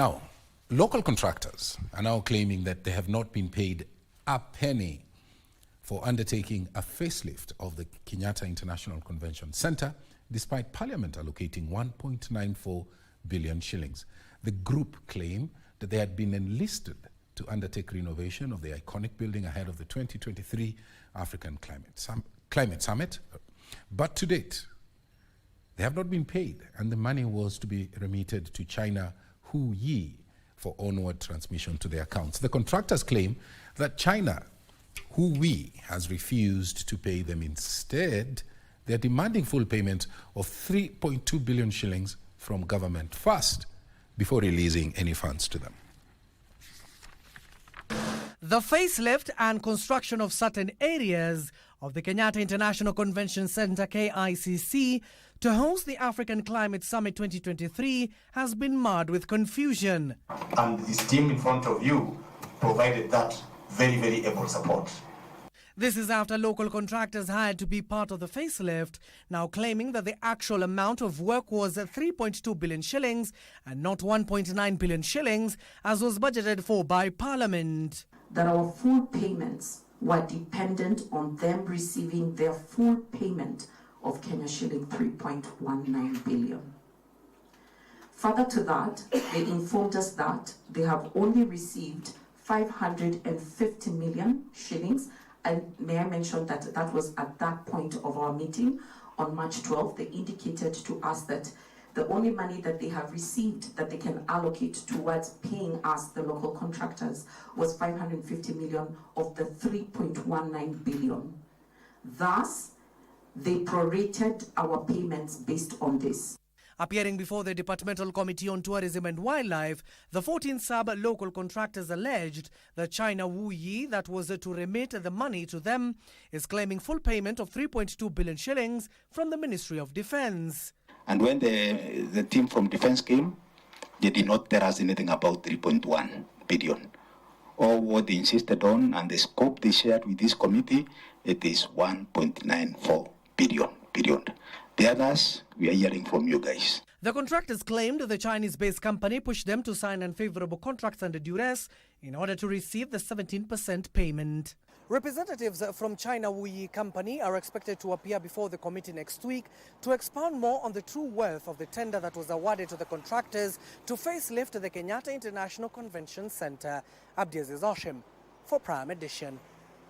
Now, local contractors are now claiming that they have not been paid a penny for undertaking a facelift of the Kenyatta International Convention Centre, despite Parliament allocating 1.94 billion shillings. The group claim that they had been enlisted to undertake renovation of the iconic building ahead of the 2023 African Climate Summit. But to date, they have not been paid, and the money was to be remitted to China Huyi for onward transmission to their accounts. The contractors claim that China Huyi has refused to pay them. Instead, they're demanding full payment of 3.2 billion shillings from government first before releasing any funds to them. The facelift and construction of certain areas of the Kenyatta International Convention Centre KICC to host the African Climate Summit 2023 has been marred with confusion. And this team in front of you provided that very, very able support. This is after local contractors hired to be part of the facelift, now claiming that the actual amount of work was 3.2 billion shillings and not 1.9 billion shillings, as was budgeted for by Parliament. That our full payments were dependent on them receiving their full payment of Kenya shilling 3.19 billion. Further to that, they informed us that they have only received 550 million shillings. And may I mention that that was at that point of our meeting on March 12th. They indicated to us that the only money that they have received that they can allocate towards paying us, the local contractors, was 550 million of the 3.19 billion. Thus, they prorated our payments based on this. Appearing before the Departmental Committee on Tourism and Wildlife, the 14 sub-local contractors alleged that China Huyi, that was to remit the money to them, is claiming full payment of 3.2 billion shillings from the Ministry of Defence. And when the team from Defence came, they did not tell us anything about 3.1 billion. All what they insisted on and the scope they shared with this committee, it is 1.94 billion. The others, we are hearing from you guys. The contractors claimed the Chinese-based company pushed them to sign unfavorable contracts under duress in order to receive the 17% payment. Representatives from China Huyi Company are expected to appear before the committee next week to expound more on the true worth of the tender that was awarded to the contractors to facelift the Kenyatta International Convention Centre. Abdiaziz Oshim for Prime Edition.